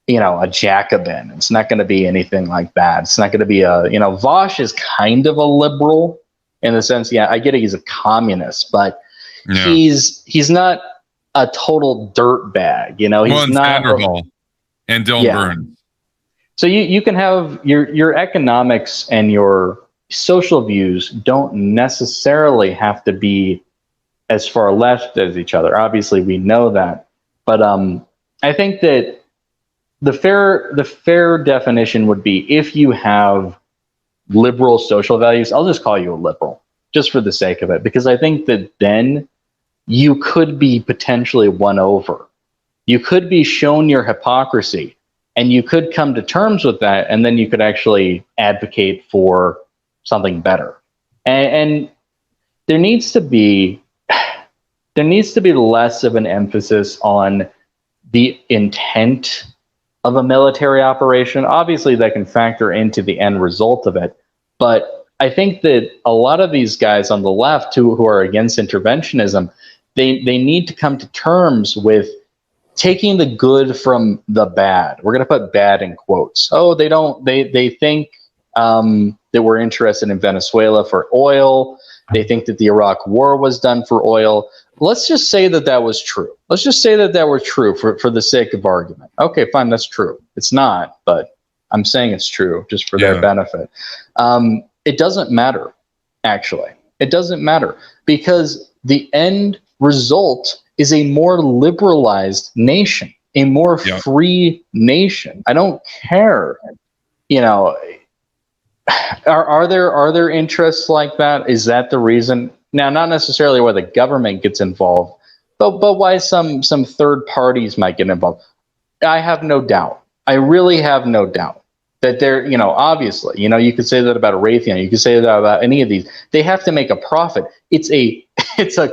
a Jacobin. It's not going to be anything like that. It's not going to be Vosh is kind of a liberal in the sense, yeah, I get it, he's a communist, but he's not a total dirtbag. He's and not. Vanderhall and Dylan Burns. So you can have your economics and your social views don't necessarily have to be as far left as each other. Obviously, we know that, but I think that the fair definition would be if you have liberal social values. I'll just call you a liberal, just for the sake of it, because I think that then you could be potentially won over. You could be shown your hypocrisy, and you could come to terms with that, and then you could actually advocate for something better. And there needs to be less of an emphasis on the intent of a military operation. Obviously, that can factor into the end result of it. But I think that a lot of these guys on the left who are against interventionism, they need to come to terms with taking the good from the bad. We're going to put bad in quotes. Oh, they think that we're interested in Venezuela for oil. They think that the Iraq war was done for oil. Let's just say that was true. Let's just say that was true for the sake of argument. Okay, fine, that's true. It's not, but I'm saying it's true just for their benefit. It doesn't matter, actually. It doesn't matter because the end result is a more liberalized nation, a more free nation. I don't care. Are there interests like that? Is that the reason? Now, not necessarily why the government gets involved, but why some third parties might get involved. I have no doubt. I really have no doubt that they're, obviously, you could say that about Raytheon. You could say that about any of these. They have to make a profit. It's a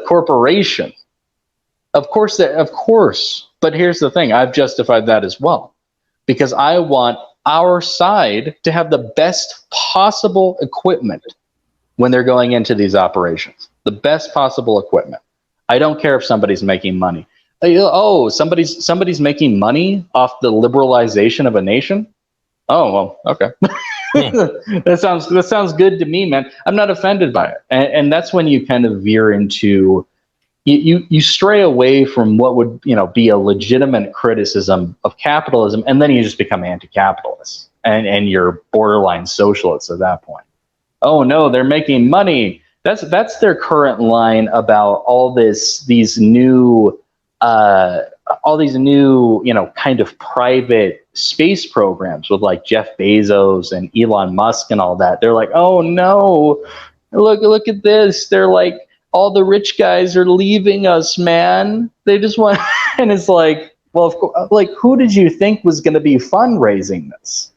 corporation. Of course. But here's the thing. I've justified that as well because I want our side to have the best possible equipment when they're going into these operations. The best possible equipment. I don't care if somebody's making money. Oh, somebody's making money off the liberalization of a nation? Oh, well, okay. That sounds good to me, man. I'm not offended by it. And that's when you kind of veer into you stray away from what would be a legitimate criticism of capitalism, and then you just become anti-capitalist and you're borderline socialists at that point. Oh no, they're making money. That's their current line about all these new kind of private space programs with like Jeff Bezos and Elon Musk and all that. They're like, oh no, look at this. They're like, all the rich guys are leaving us, man. They just want, and it's like, well, of course, like, who did you think was going to be fundraising this?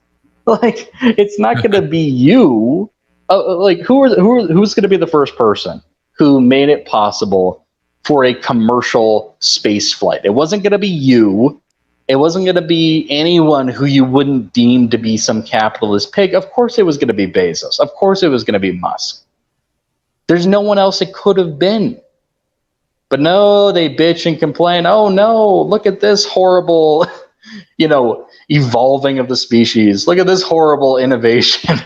Like, it's not going to be you. Like, who's going to be the first person who made it possible for a commercial space flight? It wasn't going to be you. It wasn't going to be anyone who you wouldn't deem to be some capitalist pig. Of course, it was going to be Bezos. Of course, it was going to be Musk. There's no one else it could have been. But no, they bitch and complain. Oh no, look at this horrible, evolving of the species. Look at this horrible innovation.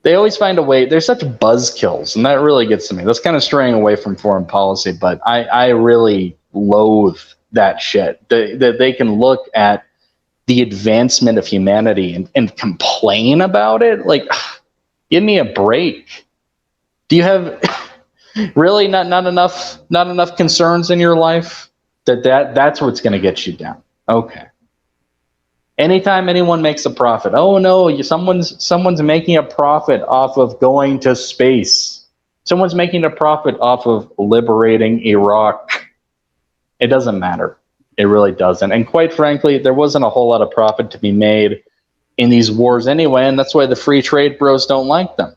They always find a way. They're such buzzkills, and that really gets to me. That's kind of straying away from foreign policy, but I really loathe that shit. That they can look at the advancement of humanity and complain about it. Like, give me a break. Do you have really not enough concerns in your life that's what's going to get you down? Okay. Anytime anyone makes a profit, oh no, someone's making a profit off of going to space. Someone's making a profit off of liberating Iraq. It doesn't matter. It really doesn't. And quite frankly, there wasn't a whole lot of profit to be made in these wars anyway, and that's why the free trade bros don't like them.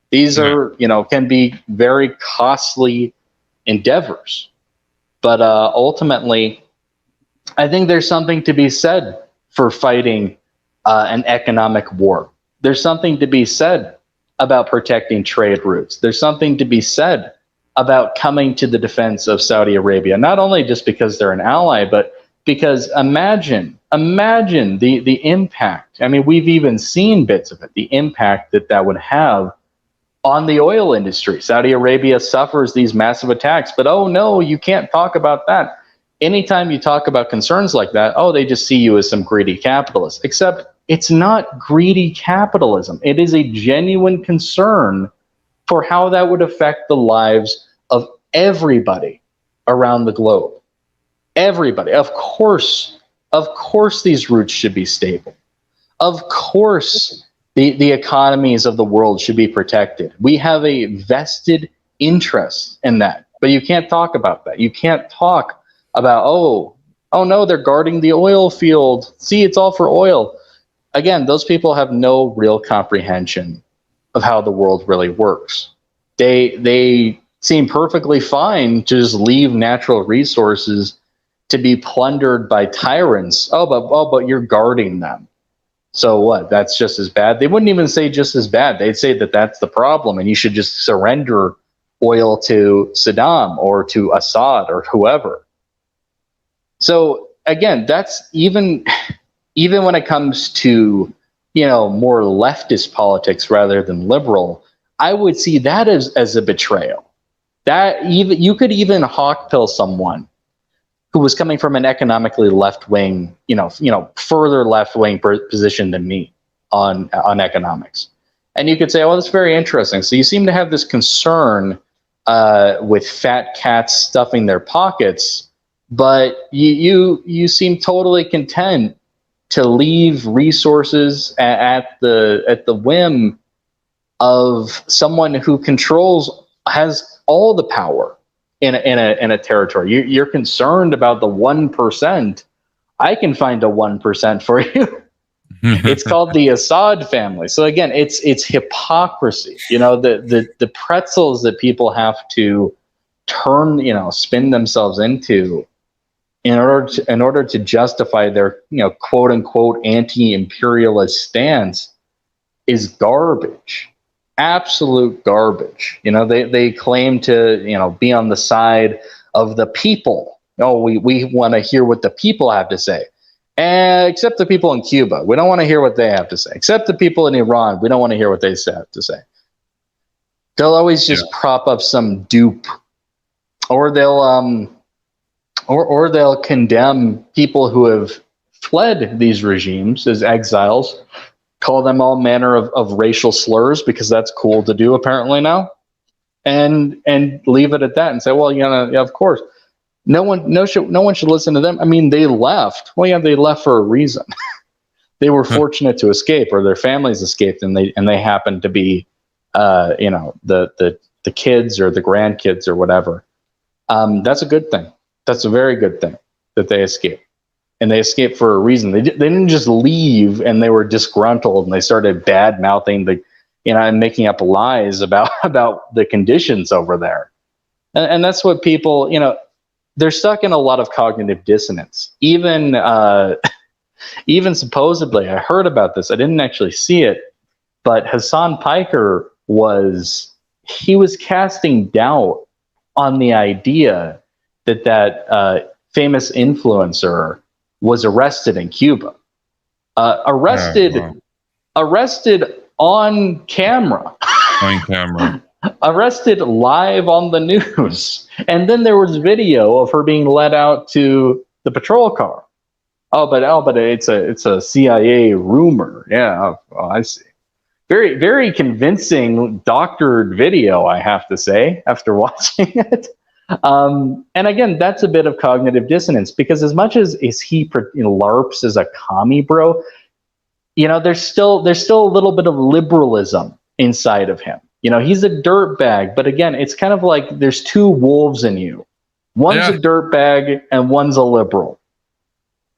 These are, can be very costly endeavors. But ultimately, I think there's something to be said for fighting an economic war. There's something to be said about protecting trade routes. There's something to be said about coming to the defense of Saudi Arabia, not only just because they're an ally, but Because imagine the impact. I mean, we've even seen bits of it, the impact that would have on the oil industry. Saudi Arabia suffers these massive attacks, but oh no, you can't talk about that. Anytime you talk about concerns like that, oh, they just see you as some greedy capitalist. Except it's not greedy capitalism. It is a genuine concern for how that would affect the lives of everybody around the globe. Everybody. Of course, these routes should be stable. Of course, the economies of the world should be protected. We have a vested interest in that. But you can't talk about that. You can't talk about, oh no, they're guarding the oil field. See, it's all for oil. Again, those people have no real comprehension of how the world really works. They seem perfectly fine to just leave natural resources to be plundered by tyrants. But you're guarding them. So what? That's just as bad. They wouldn't even say just as bad. They'd say that that's the problem, and you should just surrender oil to Saddam or to Assad or whoever. So again, that's even when it comes to, more leftist politics rather than liberal, I would see that as a betrayal. That even you could even hawkpill someone who was coming from an economically left-wing, further left-wing position than me on economics. And you could say, well, that's very interesting. So you seem to have this concern with fat cats stuffing their pockets, but you seem totally content to leave resources at the whim of someone who has all the power in a territory. You're concerned about the 1%. I can find a 1% for you. It's called the Assad family. So again, it's hypocrisy. The pretzels that people have to spin themselves into in order to justify their quote unquote anti-imperialist stance is garbage. Absolute garbage. They claim to be on the side of the people. Oh, we want to hear what the people have to say. Except the people in Cuba. We don't want to hear what they have to say. Except the people in Iran. We don't want to hear what they have to say. They'll always just prop up some dupe, or they'll condemn people who have fled these regimes as exiles, call them all manner of racial slurs because that's cool to do apparently now, and leave it at that and say, well, of course. No one should listen to them. I mean, they left. Well, yeah, they left for a reason. They were fortunate to escape, or their families escaped, and they happened to be, the kids or the grandkids or whatever. That's a good thing. That's a very good thing that they escaped, and they escaped for a reason. They didn't just leave and they were disgruntled and they started bad mouthing and making up lies about the conditions over there, and that's what people they're stuck in a lot of cognitive dissonance. Even supposedly, I heard about this. I didn't actually see it, but Hassan Piker was casting doubt on the idea that famous influencer was arrested in Cuba, arrested on camera. On camera. Arrested live on the news, and then there was video of her being led out to the patrol car. But it's a CIA rumor. Yeah, I see. Very, very convincing doctored video, I have to say, after watching it. And again, that's a bit of cognitive dissonance, because as much as he LARPs as a commie bro, there's still a little bit of liberalism inside of him. He's a dirtbag, but again, it's kind of like there's two wolves in you. One's a dirtbag and one's a liberal.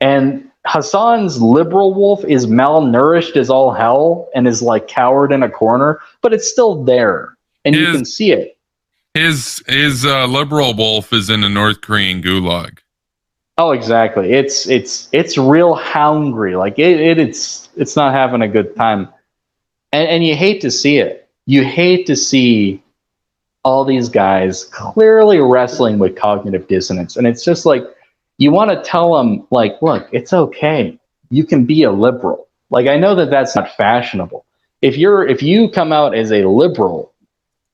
And Hassan's liberal wolf is malnourished as all hell and is like cowered in a corner, but it's still there, and you can see it. His liberal wolf is in a North Korean gulag. Oh, exactly. It's real hungry. Like it's not having a good time, and you hate to see it. You hate to see all these guys clearly wrestling with cognitive dissonance. And it's just like, you want to tell them, like, look, it's okay. You can be a liberal. Like, I know that that's not fashionable. If you come out as a liberal,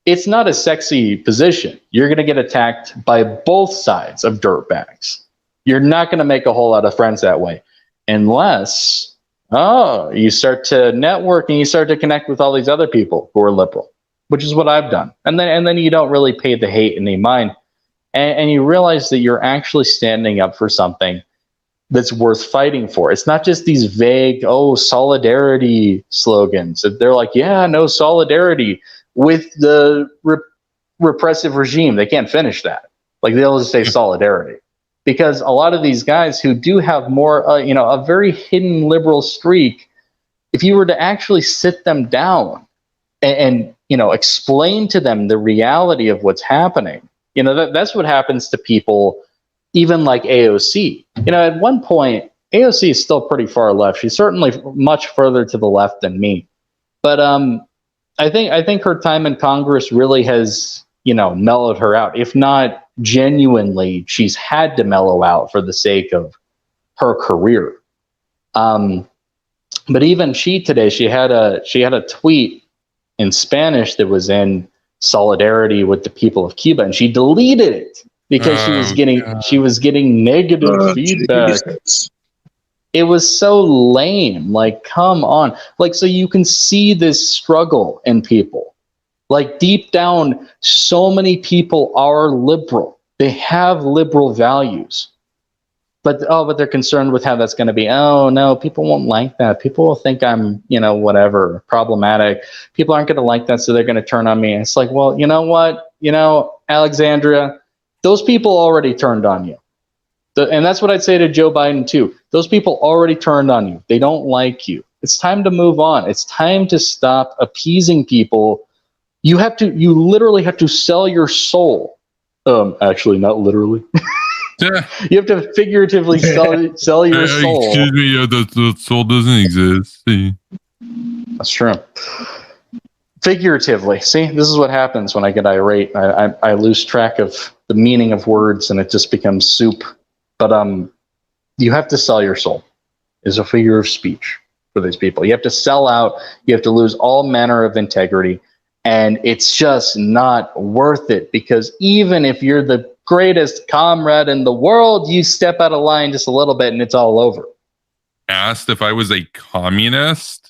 it's not a sexy position. You're going to get attacked by both sides of dirtbags. You're not going to make a whole lot of friends that way, unless you start to network and you start to connect with all these other people who are liberal, which is what I've done. And then you don't really pay the hate any mind, and you realize that you're actually standing up for something that's worth fighting for. It's not just these vague, solidarity slogans. They're like, yeah, no solidarity with the repressive regime. They can't finish that. Like, they'll just say solidarity. Because a lot of these guys who do have more, a very hidden liberal streak, if you were to actually sit them down and explain to them the reality of what's happening, that's what happens to people, even like AOC. At one point, AOC is still pretty far left. She's certainly much further to the left than me. But I think her time in Congress really has, mellowed her out. If not genuinely, she's had to mellow out for the sake of her career. But even she today, she had a tweet in Spanish that was in solidarity with the people of Cuba, and she deleted it because she was getting negative feedback. Jesus. It was so lame. Like, come on. Like, so you can see this struggle in people. Like, deep down, so many people are liberal. They have liberal values. But they're concerned with how that's going to be. Oh, no, people won't like that. People will think I'm, whatever, problematic. People aren't going to like that, so they're going to turn on me. And it's like, well, you know what? Alexandria, those people already turned on you. And that's what I'd say to Joe Biden, too. Those people already turned on you. They don't like you. It's time to move on. It's time to stop appeasing people. You literally have to sell your soul. Actually, not literally. Yeah. You have to figuratively sell your soul. Excuse me, the soul doesn't exist. See? That's true. Figuratively. See, this is what happens when I get irate. I lose track of the meaning of words, and it just becomes soup. But you have to sell your soul is a figure of speech for these people. You have to sell out. You have to lose all manner of integrity. And it's just not worth it, because even if you're the greatest comrade in the world, you step out of line just a little bit and it's all over. Asked if I was a communist.